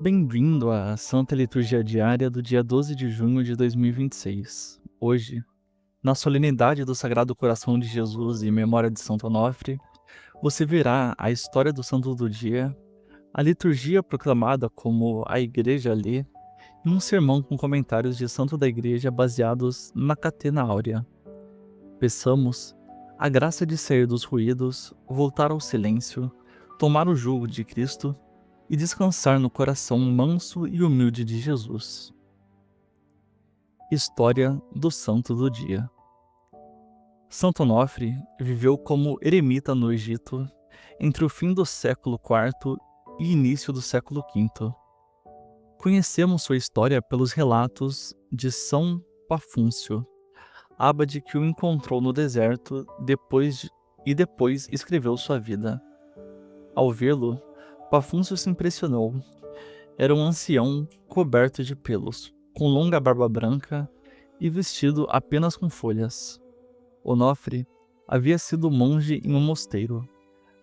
Bem-vindo à Santa Liturgia Diária do dia 12 de junho de 2026. Hoje, na solenidade do Sagrado Coração de Jesus e memória de Santo Onofre, você verá a história do santo do dia, a liturgia proclamada como a Igreja lê e um sermão com comentários de santo da Igreja baseados na Catena Áurea. Peçamos a graça de sair dos ruídos, voltar ao silêncio, tomar o jugo de Cristo e descansar no coração manso e humilde de Jesus. História do Santo do Dia. Santo Onofre viveu como eremita no Egito entre o fim do século IV e início do século V. Conhecemos sua história pelos relatos de São Pafúncio, abade que o encontrou no deserto depois escreveu sua vida. Ao vê-lo, Pafúncio se impressionou. Era um ancião coberto de pelos, com longa barba branca e vestido apenas com folhas. Onofre havia sido monge em um mosteiro,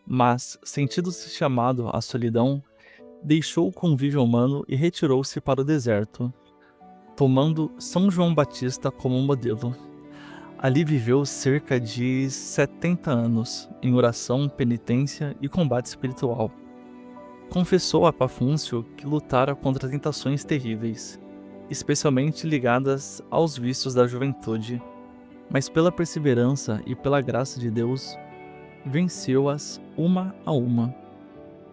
mas, sentindo-se chamado à solidão, deixou o convívio humano e retirou-se para o deserto, tomando São João Batista como modelo. Ali viveu cerca de 70 anos, em oração, penitência e combate espiritual. Confessou a Pafúncio que lutara contra tentações terríveis, especialmente ligadas aos vícios da juventude, mas pela perseverança e pela graça de Deus, venceu-as uma a uma.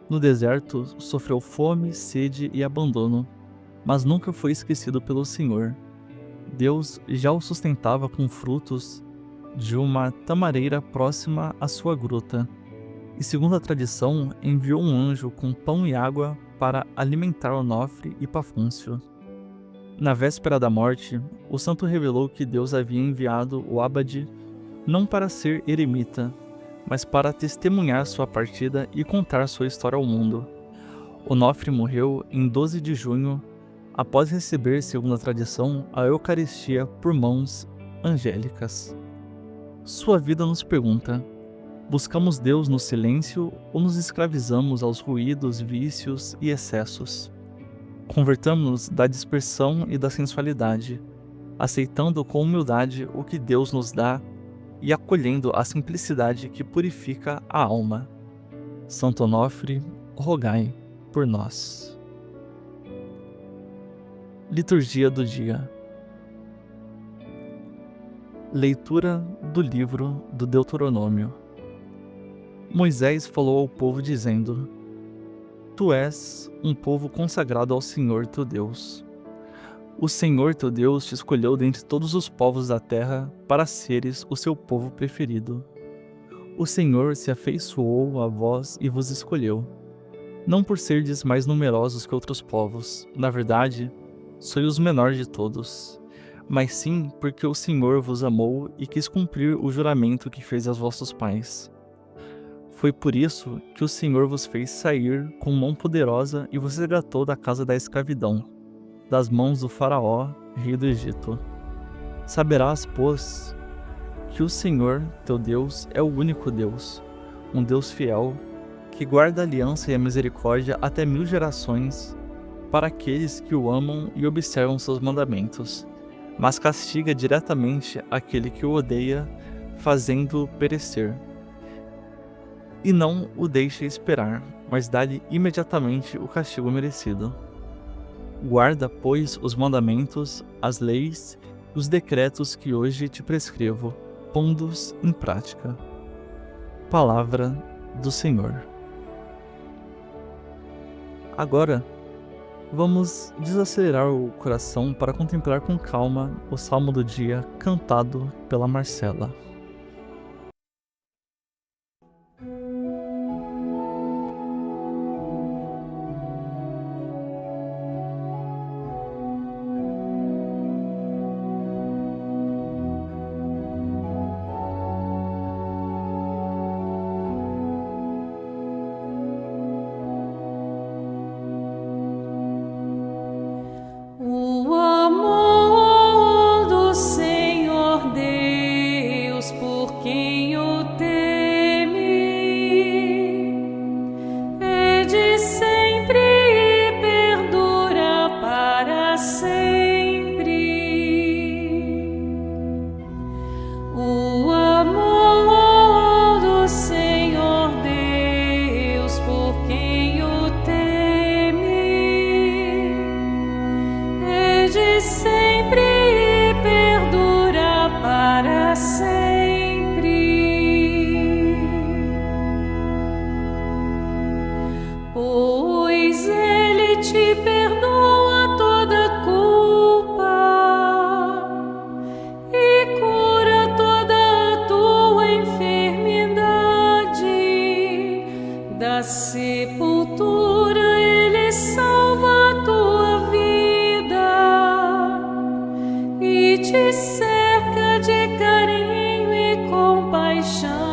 No deserto, sofreu fome, sede e abandono, mas nunca foi esquecido pelo Senhor. Deus já o sustentava com frutos de uma tamareira próxima à sua gruta, e segundo a tradição, enviou um anjo com pão e água para alimentar Onofre e Pafúncio. Na véspera da morte, o santo revelou que Deus havia enviado o abade não para ser eremita, mas para testemunhar sua partida e contar sua história ao mundo. Onofre morreu em 12 de junho, após receber, segundo a tradição, a Eucaristia por mãos angélicas. Sua vida nos pergunta: buscamos Deus no silêncio ou nos escravizamos aos ruídos, vícios e excessos? Convertamos-nos da dispersão e da sensualidade, aceitando com humildade o que Deus nos dá e acolhendo a simplicidade que purifica a alma. Santo Onofre, rogai por nós. Liturgia do dia. Leitura do livro do Deuteronômio. Moisés falou ao povo dizendo: Tu és um povo consagrado ao Senhor teu Deus. O Senhor teu Deus te escolheu dentre todos os povos da terra para seres o seu povo preferido. O Senhor se afeiçoou a vós e vos escolheu, não por serdes mais numerosos que outros povos, na verdade, sois os menores de todos, mas sim porque o Senhor vos amou e quis cumprir o juramento que fez aos vossos pais. Foi por isso que o Senhor vos fez sair com mão poderosa e vos resgatou da casa da escravidão, das mãos do faraó, rei do Egito. Saberás, pois, que o Senhor, teu Deus, é o único Deus, um Deus fiel, que guarda a aliança e a misericórdia até 1000 gerações, para aqueles que o amam e observam seus mandamentos, mas castiga diretamente aquele que o odeia, fazendo-o perecer. E não o deixa esperar, mas dá-lhe imediatamente o castigo merecido. Guarda, pois, os mandamentos, as leis e os decretos que hoje te prescrevo, pondo-os em prática. Palavra do Senhor. Agora, vamos desacelerar o coração para contemplar com calma o Salmo do dia cantado pela Marcela. O amor do Senhor Deus pois Ele te perdoa toda culpa e cura toda a tua enfermidade. Da sepultura Ele salva a tua vida e te cerca de carinho e compaixão.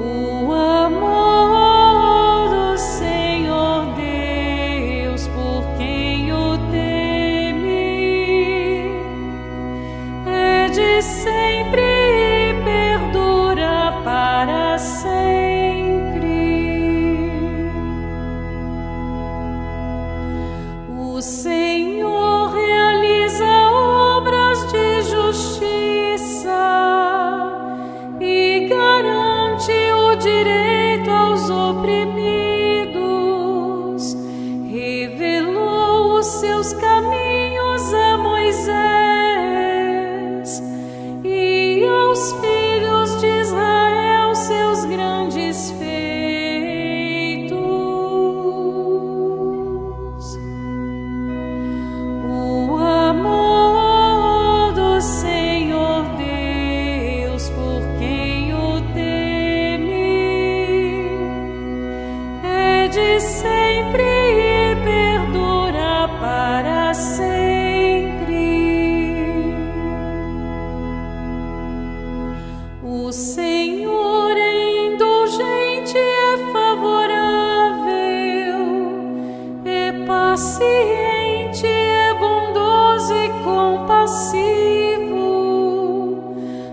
O amor do Senhor Deus, por quem o teme, é de sempre e perdura para sempre. O Senhor realiza obras de justiça e garante o direito aos oprimidos. Revelou os seus caminhos a Moisés e aos filhos de Israel seus grandes feitos. O amor do Senhor Deus, por quem o teme, é de sempre e perdura para sempre. O Senhor é indulgente, é favorável, é paciente, é bondoso e compassivo.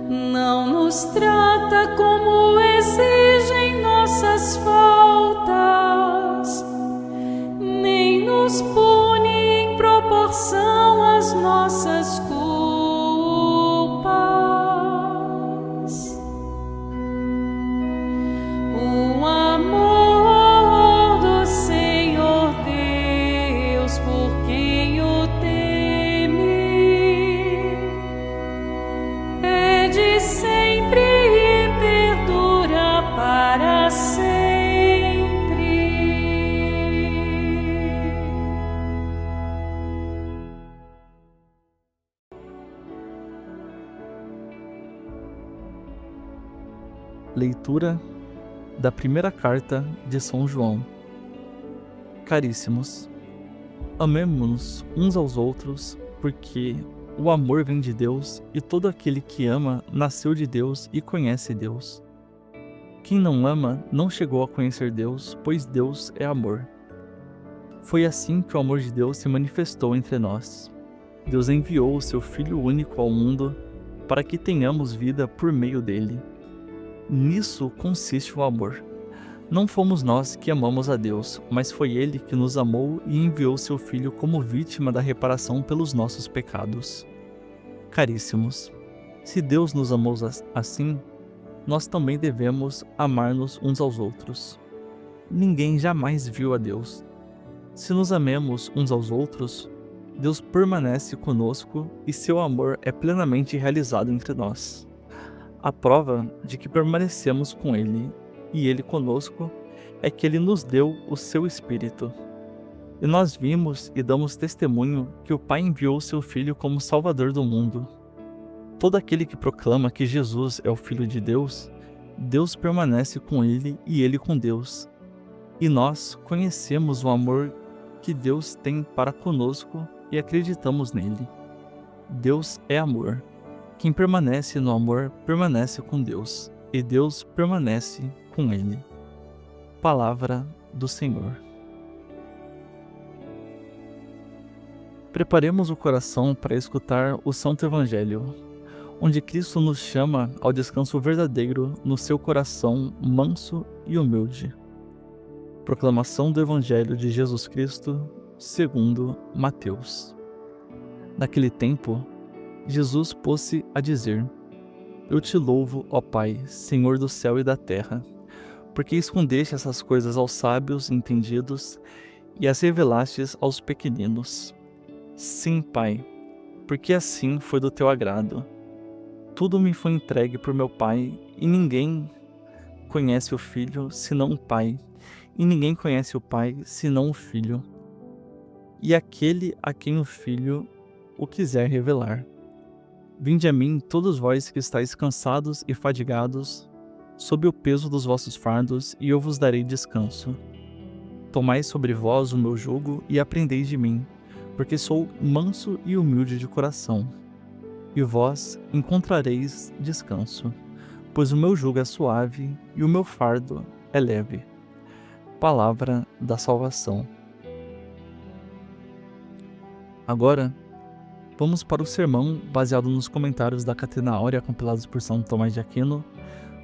Não nos trata como exigem nossas faltas, nem nos pune em proporção às nossas culpas. O amor do Senhor Deus, por quem o teme, é de sempre e perdura para sempre. Leitura da primeira carta de São João. Caríssimos, amemo-nos uns aos outros, porque o amor vem de Deus e todo aquele que ama nasceu de Deus e conhece Deus. Quem não ama não chegou a conhecer Deus, pois Deus é amor. Foi assim que o amor de Deus se manifestou entre nós. Deus enviou o seu Filho único ao mundo para que tenhamos vida por meio dele. Nisso consiste o amor. Não fomos nós que amamos a Deus, mas foi Ele que nos amou e enviou seu Filho como vítima da reparação pelos nossos pecados. Caríssimos, se Deus nos amou assim, nós também devemos amar-nos uns aos outros. Ninguém jamais viu a Deus. Se nos amemos uns aos outros, Deus permanece conosco e seu amor é plenamente realizado entre nós. A prova de que permanecemos com Ele e Ele conosco é que Ele nos deu o seu Espírito. E nós vimos e damos testemunho que o Pai enviou o seu Filho como Salvador do mundo. Todo aquele que proclama que Jesus é o Filho de Deus, Deus permanece com ele e ele com Deus. E nós conhecemos o amor que Deus tem para conosco e acreditamos nele. Deus é amor. Quem permanece no amor permanece com Deus, e Deus permanece com ele. Palavra do Senhor. Preparemos o coração para escutar o Santo Evangelho, onde Cristo nos chama ao descanso verdadeiro no seu coração manso e humilde. Proclamação do Evangelho de Jesus Cristo, segundo Mateus. Naquele tempo, Jesus pôs-se a dizer: Eu te louvo, ó Pai, Senhor do céu e da terra, porque escondeste essas coisas aos sábios e entendidos e as revelastes aos pequeninos. Sim, Pai, porque assim foi do teu agrado. Tudo me foi entregue por meu Pai, e ninguém conhece o Filho senão o Pai, e ninguém conhece o Pai senão o Filho, e aquele a quem o Filho o quiser revelar. Vinde a mim, todos vós que estáis cansados e fadigados, sob o peso dos vossos fardos, e eu vos darei descanso. Tomai sobre vós o meu jugo e aprendei de mim, porque sou manso e humilde de coração, e vós encontrareis descanso, pois o meu jugo é suave e o meu fardo é leve. Palavra da salvação. Agora, vamos para o sermão baseado nos comentários da Catena Áurea compilados por São Tomás de Aquino,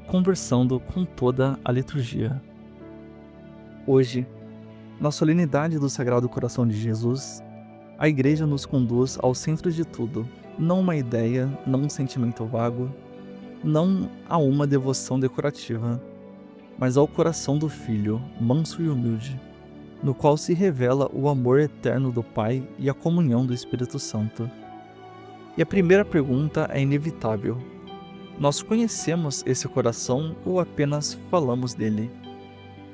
conversando com toda a liturgia. Hoje, na solenidade do Sagrado Coração de Jesus, a Igreja nos conduz ao centro de tudo, não uma ideia, não um sentimento vago, não a uma devoção decorativa, mas ao coração do Filho, manso e humilde, no qual se revela o amor eterno do Pai e a comunhão do Espírito Santo. E a primeira pergunta é inevitável. Nós conhecemos esse coração ou apenas falamos dele?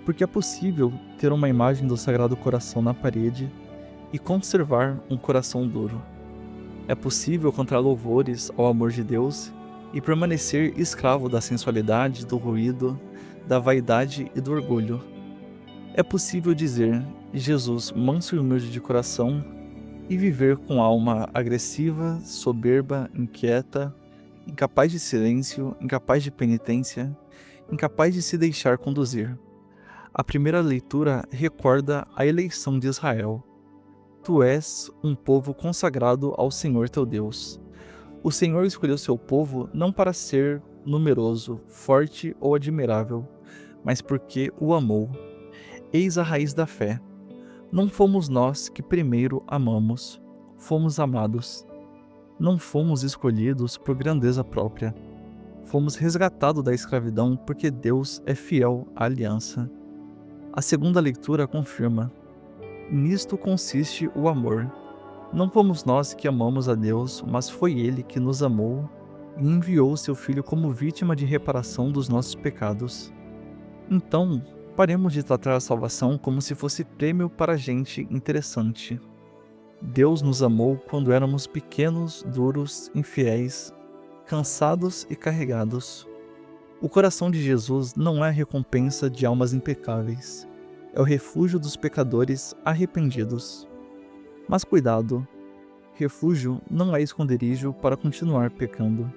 Porque é possível ter uma imagem do Sagrado Coração na parede e conservar um coração duro. É possível cantar louvores ao amor de Deus e permanecer escravo da sensualidade, do ruído, da vaidade e do orgulho. É possível dizer Jesus manso e humilde de coração e viver com alma agressiva, soberba, inquieta, incapaz de silêncio, incapaz de penitência, incapaz de se deixar conduzir. A primeira leitura recorda a eleição de Israel. Tu és um povo consagrado ao Senhor teu Deus. O Senhor escolheu seu povo não para ser numeroso, forte ou admirável, mas porque o amou. Eis a raiz da fé. Não fomos nós que primeiro amamos, fomos amados. Não fomos escolhidos por grandeza própria. Fomos resgatados da escravidão porque Deus é fiel à aliança. A segunda leitura confirma: nisto consiste o amor. Não fomos nós que amamos a Deus, mas foi Ele que nos amou e enviou seu Filho como vítima de reparação dos nossos pecados. Então, paremos de tratar a salvação como se fosse prêmio para gente interessante. Deus nos amou quando éramos pequenos, duros, infiéis, cansados e carregados. O coração de Jesus não é a recompensa de almas impecáveis. É o refúgio dos pecadores arrependidos. Mas cuidado, refúgio não é esconderijo para continuar pecando.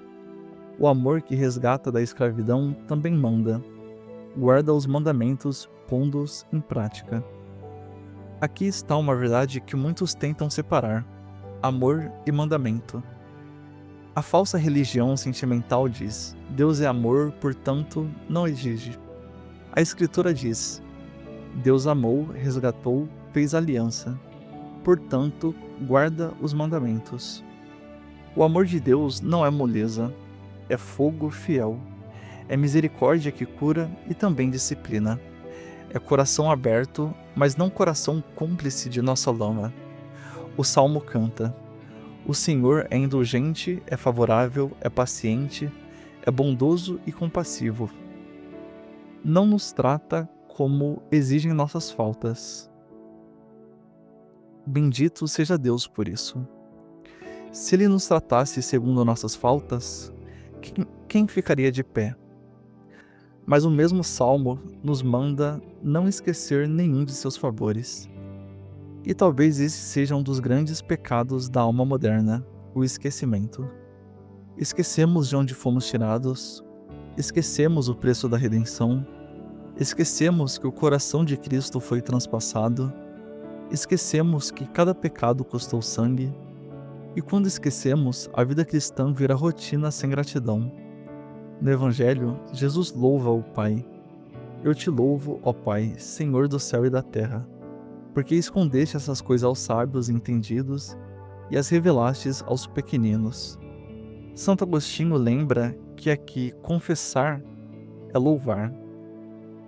O amor que resgata da escravidão também manda. Guarda os mandamentos, pondo-os em prática. Aqui está uma verdade que muitos tentam separar: amor e mandamento. A falsa religião sentimental diz: Deus é amor, portanto, não exige. A Escritura diz: Deus amou, resgatou, fez aliança. Portanto, guarda os mandamentos. O amor de Deus não é moleza, é fogo fiel. É misericórdia que cura e também disciplina. É coração aberto, mas não coração cúmplice de nossa lama. O Salmo canta: o Senhor é indulgente, é favorável, é paciente, é bondoso e compassivo. Não nos trata como exigem nossas faltas. Bendito seja Deus por isso. Se Ele nos tratasse segundo nossas faltas, quem ficaria de pé? Mas o mesmo Salmo nos manda não esquecer nenhum de seus favores. E talvez esse seja um dos grandes pecados da alma moderna, o esquecimento. Esquecemos de onde fomos tirados, esquecemos o preço da redenção, esquecemos que o coração de Cristo foi transpassado, esquecemos que cada pecado custou sangue, e quando esquecemos, a vida cristã vira rotina sem gratidão. No Evangelho, Jesus louva o Pai. Eu te louvo, ó Pai, Senhor do céu e da terra, porque escondeste essas coisas aos sábios e entendidos e as revelastes aos pequeninos. Santo Agostinho lembra que aqui confessar é louvar,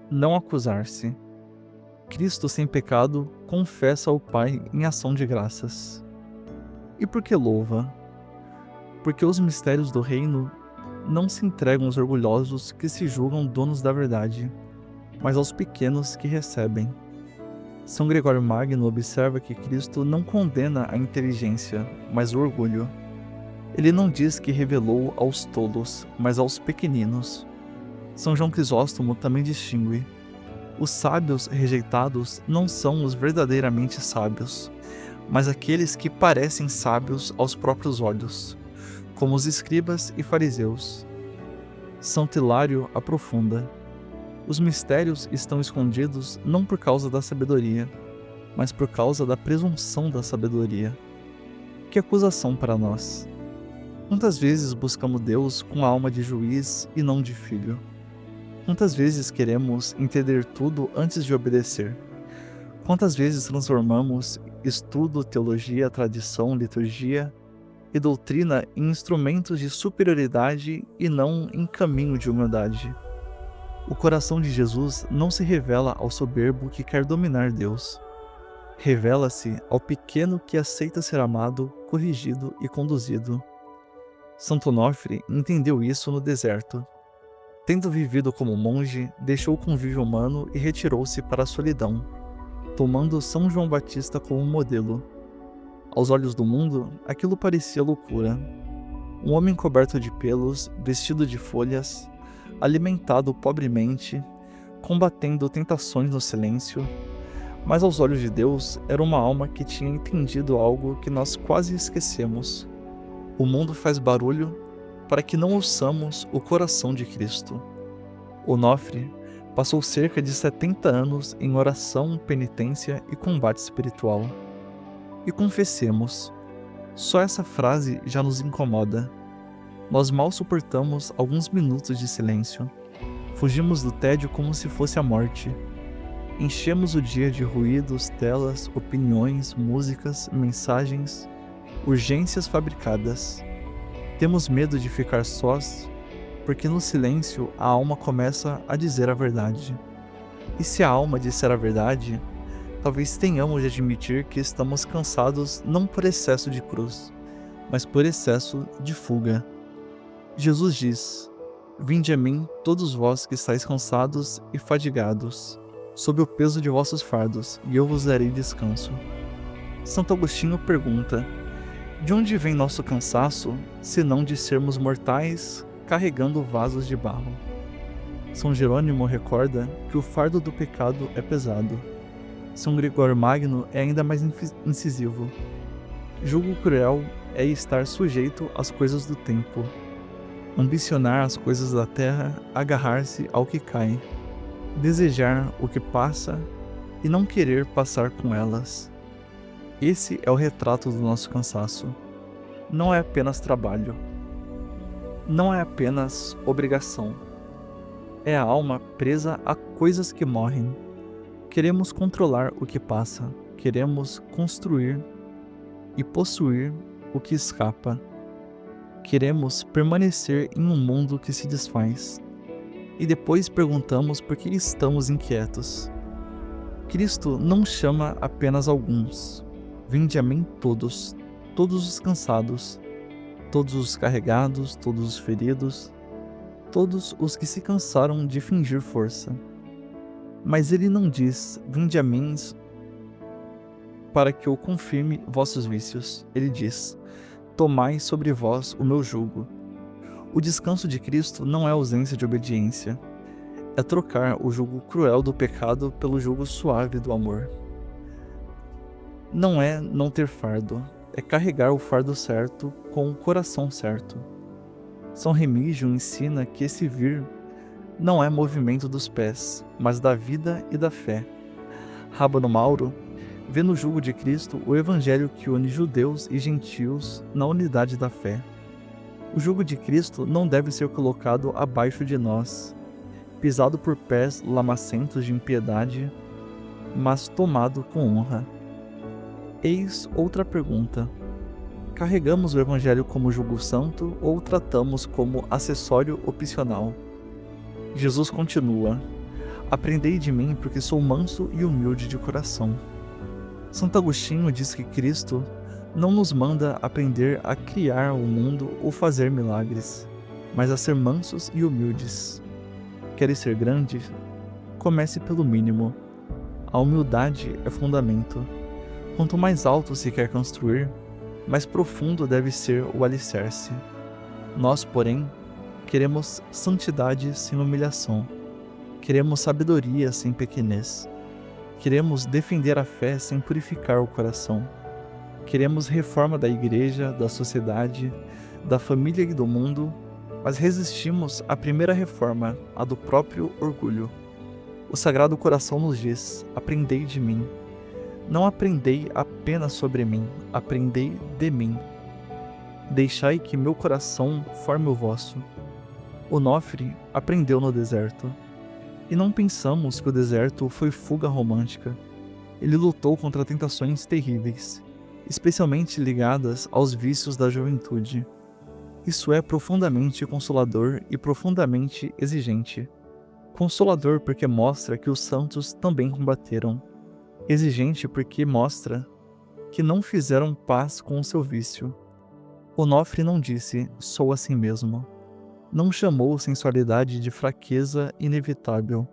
não acusar-se. Cristo sem pecado confessa ao Pai em ação de graças. E por que louva? Porque os mistérios do reino não se entregam aos orgulhosos que se julgam donos da verdade, mas aos pequenos que recebem. São Gregório Magno observa que Cristo não condena a inteligência, mas o orgulho. Ele não diz que revelou aos tolos, mas aos pequeninos. São João Crisóstomo também distingue: os sábios rejeitados não são os verdadeiramente sábios, mas aqueles que parecem sábios aos próprios olhos, como os escribas e fariseus. Santo Hilário aprofunda: os mistérios estão escondidos não por causa da sabedoria, mas por causa da presunção da sabedoria. Que acusação para nós! Quantas vezes buscamos Deus com a alma de juiz e não de filho? Quantas vezes queremos entender tudo antes de obedecer? Quantas vezes transformamos estudo, teologia, tradição, liturgia e doutrina em instrumentos de superioridade e não em caminho de humildade? O coração de Jesus não se revela ao soberbo que quer dominar Deus. Revela-se ao pequeno que aceita ser amado, corrigido e conduzido. Santo Onofre entendeu isso no deserto. Tendo vivido como monge, deixou o convívio humano e retirou-se para a solidão, tomando São João Batista como modelo. Aos olhos do mundo, aquilo parecia loucura. Um homem coberto de pelos, vestido de folhas, alimentado pobremente, combatendo tentações no silêncio, mas aos olhos de Deus era uma alma que tinha entendido algo que nós quase esquecemos. O mundo faz barulho para que não ouçamos o coração de Cristo. Onofre passou cerca de 70 anos em oração, penitência e combate espiritual. E confessemos, só essa frase já nos incomoda. Nós mal suportamos alguns minutos de silêncio. Fugimos do tédio como se fosse a morte. Enchemos o dia de ruídos, telas, opiniões, músicas, mensagens, urgências fabricadas. Temos medo de ficar sós, porque no silêncio a alma começa a dizer a verdade. E se a alma disser a verdade, talvez tenhamos de admitir que estamos cansados não por excesso de cruz, mas por excesso de fuga. Jesus diz: vinde a mim, todos vós que estáis cansados e fadigados, sob o peso de vossos fardos, e eu vos darei descanso. Santo Agostinho pergunta: de onde vem nosso cansaço, se não de sermos mortais, carregando vasos de barro? São Jerônimo recorda que o fardo do pecado é pesado. São Gregório Magno é ainda mais incisivo: julgo cruel é estar sujeito às coisas do tempo, ambicionar as coisas da terra, agarrar-se ao que cai, desejar o que passa e não querer passar com elas. Esse é o retrato do nosso cansaço. Não é apenas trabalho. Não é apenas obrigação. É a alma presa a coisas que morrem. Queremos controlar o que passa. Queremos construir e possuir o que escapa. Queremos permanecer em um mundo que se desfaz. E depois perguntamos por que estamos inquietos. Cristo não chama apenas alguns. Vinde a mim todos, todos os cansados, todos os carregados, todos os feridos, todos os que se cansaram de fingir força. Mas ele não diz: vinde a mim para que eu confirme vossos vícios. Ele diz: tomai sobre vós o meu jugo. O descanso de Cristo não é ausência de obediência, é trocar o jugo cruel do pecado pelo jugo suave do amor. Não é não ter fardo, é carregar o fardo certo com o coração certo. São Remígio ensina que esse vir não é movimento dos pés, mas da vida e da fé. Rábano Mauro vê no jugo de Cristo o evangelho que une judeus e gentios na unidade da fé. O jugo de Cristo não deve ser colocado abaixo de nós, pisado por pés lamacentos de impiedade, mas tomado com honra. Eis outra pergunta: carregamos o Evangelho como jugo santo ou tratamos como acessório opcional? Jesus continua: aprendei de mim porque sou manso e humilde de coração. Santo Agostinho diz que Cristo não nos manda aprender a criar o mundo ou fazer milagres, mas a ser mansos e humildes. Queres ser grande? Comece pelo mínimo. A humildade é fundamento. Quanto mais alto se quer construir, mais profundo deve ser o alicerce. Nós, porém, queremos santidade sem humilhação. Queremos sabedoria sem pequenez. Queremos defender a fé sem purificar o coração. Queremos reforma da igreja, da sociedade, da família e do mundo, mas resistimos à primeira reforma, a do próprio orgulho. O Sagrado Coração nos diz: aprendei de mim. Não aprendei apenas sobre mim, aprendei de mim. Deixai que meu coração forme o vosso. Onofre aprendeu no deserto. E não pensamos que o deserto foi fuga romântica. Ele lutou contra tentações terríveis, especialmente ligadas aos vícios da juventude. Isso é profundamente consolador e profundamente exigente. Consolador porque mostra que os santos também combateram. Exigente porque mostra que não fizeram paz com o seu vício. Onofre não disse, sou assim mesmo. Não chamou sensualidade de fraqueza inevitável.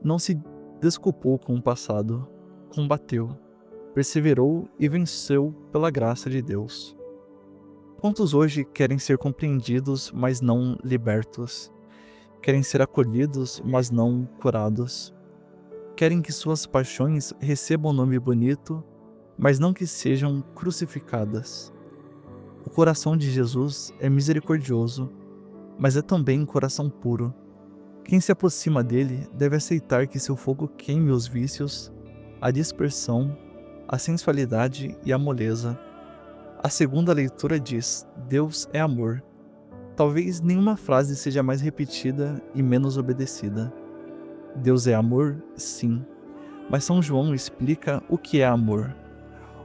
Não se desculpou com o passado. Combateu, perseverou e venceu pela graça de Deus. Quantos hoje querem ser compreendidos, mas não libertos? Querem ser acolhidos, mas não curados? Querem que suas paixões recebam um nome bonito, mas não que sejam crucificadas. O coração de Jesus é misericordioso, mas é também um coração puro. Quem se aproxima dele deve aceitar que seu fogo queime os vícios, a dispersão, a sensualidade e a moleza. A segunda leitura diz: Deus é amor. Talvez nenhuma frase seja mais repetida e menos obedecida. Deus é amor? Sim. Mas São João explica o que é amor.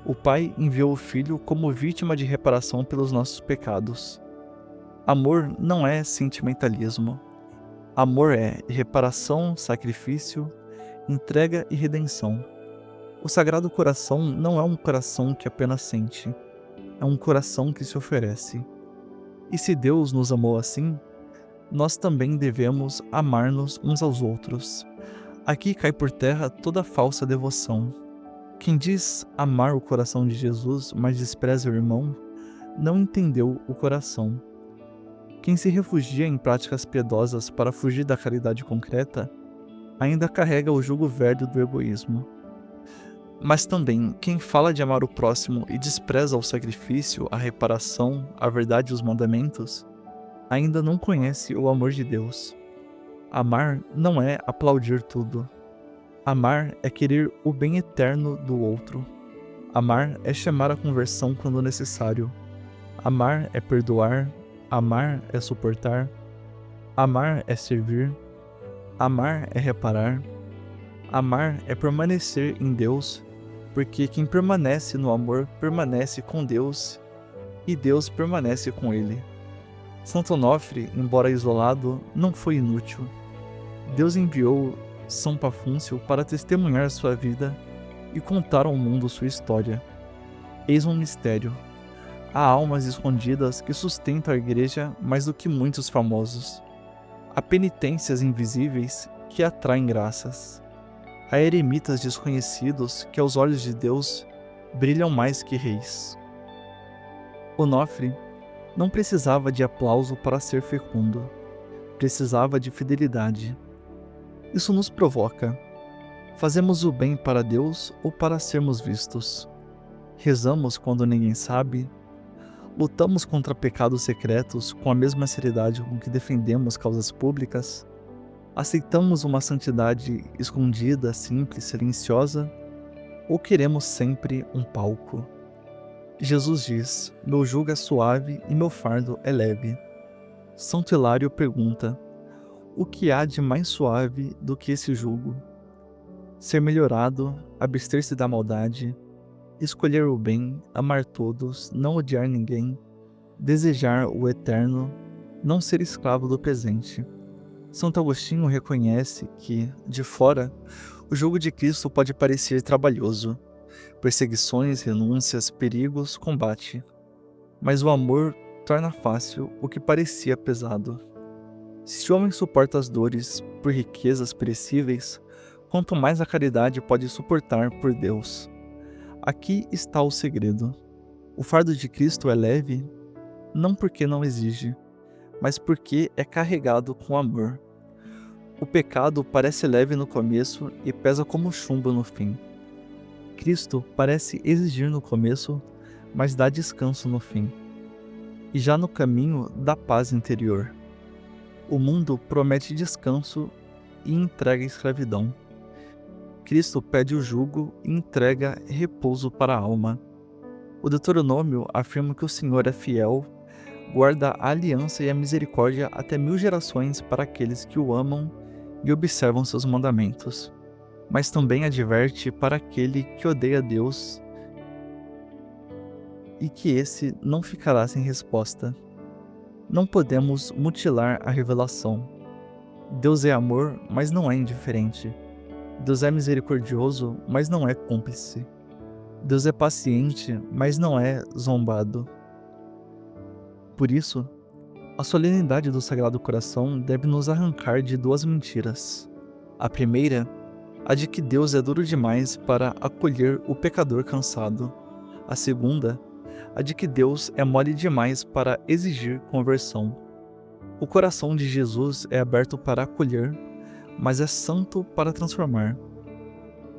O Pai enviou o Filho como vítima de reparação pelos nossos pecados. Amor não é sentimentalismo. Amor é reparação, sacrifício, entrega e redenção. O Sagrado Coração não é um coração que apenas sente. É um coração que se oferece. E se Deus nos amou assim, nós também devemos amar-nos uns aos outros. Aqui cai por terra toda falsa devoção. Quem diz amar o coração de Jesus, mas despreza o irmão, não entendeu o coração. Quem se refugia em práticas piedosas para fugir da caridade concreta, ainda carrega o jugo velho do egoísmo. Mas também, quem fala de amar o próximo e despreza o sacrifício, a reparação, a verdade e os mandamentos, ainda não conhece o amor de Deus. Amar não é aplaudir tudo. Amar é querer o bem eterno do outro. Amar é chamar a conversão quando necessário. Amar é perdoar. Amar é suportar. Amar é servir. Amar é reparar. Amar é permanecer em Deus, porque quem permanece no amor permanece com Deus e Deus permanece com ele. Santo Onofre, embora isolado, não foi inútil. Deus enviou São Pafúncio para testemunhar sua vida e contar ao mundo sua história. Eis um mistério. Há almas escondidas que sustentam a igreja mais do que muitos famosos. Há penitências invisíveis que atraem graças. Há eremitas desconhecidos que aos olhos de Deus brilham mais que reis. Onofre não precisava de aplauso para ser fecundo. Precisava de fidelidade. Isso nos provoca. Fazemos o bem para Deus ou para sermos vistos? Rezamos quando ninguém sabe? Lutamos contra pecados secretos com a mesma seriedade com que defendemos causas públicas? Aceitamos uma santidade escondida, simples, silenciosa? Ou queremos sempre um palco? Jesus diz: meu jugo é suave e meu fardo é leve. Santo Hilário pergunta: o que há de mais suave do que esse jugo? Ser melhorado, abster-se da maldade, escolher o bem, amar todos, não odiar ninguém, desejar o eterno, não ser escravo do presente. Santo Agostinho reconhece que, de fora, o jugo de Cristo pode parecer trabalhoso, perseguições, renúncias, perigos, combate. Mas o amor torna fácil o que parecia pesado. Se o homem suporta as dores por riquezas perecíveis, quanto mais a caridade pode suportar por Deus. Aqui está o segredo. O fardo de Cristo é leve, não porque não exige, mas porque é carregado com amor. O pecado parece leve no começo e pesa como chumbo no fim. Cristo parece exigir no começo, mas dá descanso no fim. E já no caminho dá paz interior. O mundo promete descanso e entrega a escravidão. Cristo pede o jugo e entrega repouso para a alma. O Deuteronômio afirma que o Senhor é fiel, guarda a aliança e a misericórdia até 1000 gerações para aqueles que o amam e observam seus mandamentos. Mas também adverte para aquele que odeia Deus e que esse não ficará sem resposta. Não podemos mutilar a revelação. Deus é amor, mas não é indiferente. Deus é misericordioso, mas não é cúmplice. Deus é paciente, mas não é zombado. Por isso, a solenidade do Sagrado Coração deve nos arrancar de 2 mentiras. A primeira, a de que Deus é duro demais para acolher o pecador cansado. A segunda, a de que Deus é mole demais para exigir conversão. O coração de Jesus é aberto para acolher, mas é santo para transformar.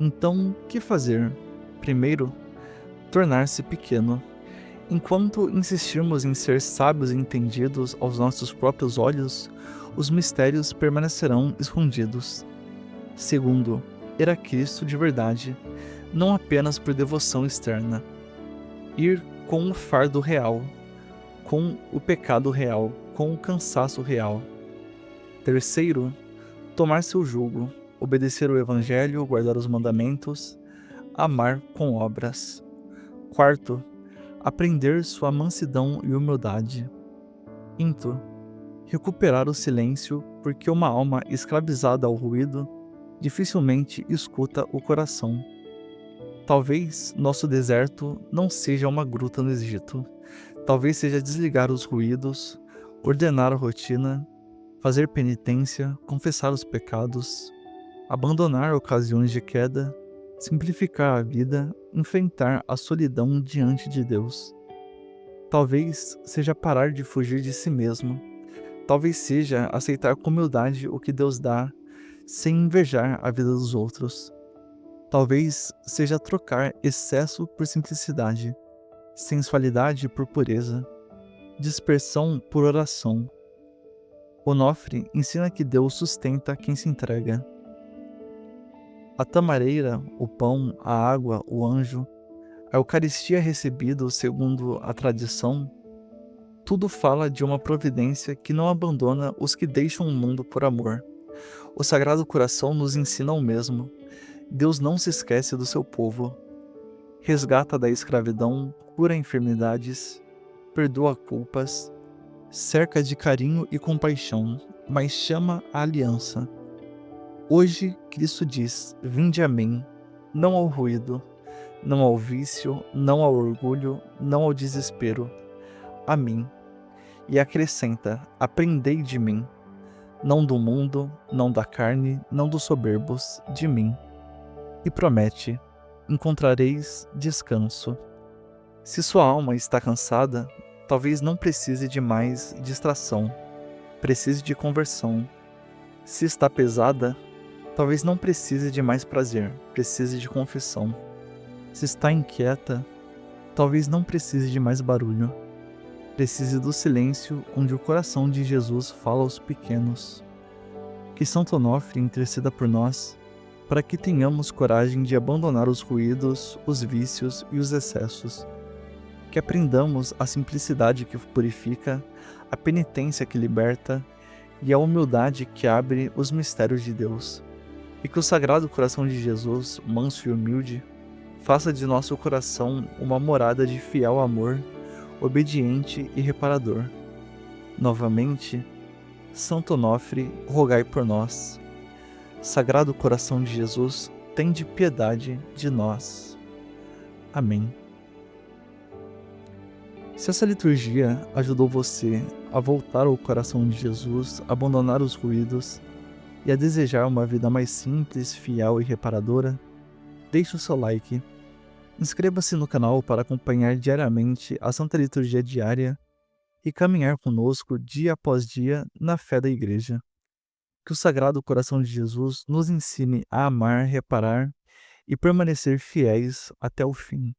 Então, o que fazer? Primeiro, tornar-se pequeno. Enquanto insistirmos em ser sábios e entendidos aos nossos próprios olhos, os mistérios permanecerão escondidos. Segundo, ir a Cristo de verdade, não apenas por devoção externa. Ir com o fardo real, com o pecado real, com o cansaço real. Terceiro, tomar seu jugo, obedecer o Evangelho, guardar os mandamentos, amar com obras. Quarto, aprender sua mansidão e humildade. Quinto, recuperar o silêncio, porque uma alma escravizada ao ruído dificilmente escuta o coração. Talvez nosso deserto não seja uma gruta no Egito. Talvez seja desligar os ruídos, ordenar a rotina, fazer penitência, confessar os pecados, abandonar ocasiões de queda, simplificar a vida, enfrentar a solidão diante de Deus. Talvez seja parar de fugir de si mesmo. Talvez seja aceitar com humildade o que Deus dá, sem invejar a vida dos outros. Talvez seja trocar excesso por simplicidade, sensualidade por pureza, dispersão por oração. Onofre ensina que Deus sustenta quem se entrega. A tamareira, o pão, a água, o anjo, a Eucaristia recebida segundo a tradição, tudo fala de uma providência que não abandona os que deixam o mundo por amor. O Sagrado Coração nos ensina o mesmo. Deus não se esquece do seu povo. Resgata da escravidão, cura enfermidades, perdoa culpas, cerca de carinho e compaixão, mas chama a aliança. Hoje, Cristo diz: vinde a mim, não ao ruído, não ao vício, não ao orgulho, não ao desespero, a mim. E acrescenta: aprendei de mim, não do mundo, não da carne, não dos soberbos, de mim. E promete: encontrareis descanso. Se sua alma está cansada, talvez não precise de mais distração, precise de conversão. Se está pesada, talvez não precise de mais prazer, precise de confissão. Se está inquieta, talvez não precise de mais barulho, precise do silêncio onde o coração de Jesus fala aos pequenos. Que Santo Onofre interceda por nós, para que tenhamos coragem de abandonar os ruídos, os vícios e os excessos. Que aprendamos a simplicidade que purifica, a penitência que liberta e a humildade que abre os mistérios de Deus. E que o Sagrado Coração de Jesus, manso e humilde, faça de nosso coração uma morada de fiel amor, obediente e reparador. Novamente, Santo Onofre, rogai por nós. Sagrado Coração de Jesus, tende piedade de nós. Amém. Se essa liturgia ajudou você a voltar ao coração de Jesus, abandonar os ruídos e a desejar uma vida mais simples, fiel e reparadora, deixe o seu like. Inscreva-se no canal para acompanhar diariamente a Santa Liturgia Diária e caminhar conosco dia após dia na fé da Igreja. Que o Sagrado Coração de Jesus nos ensine a amar, reparar e permanecer fiéis até o fim.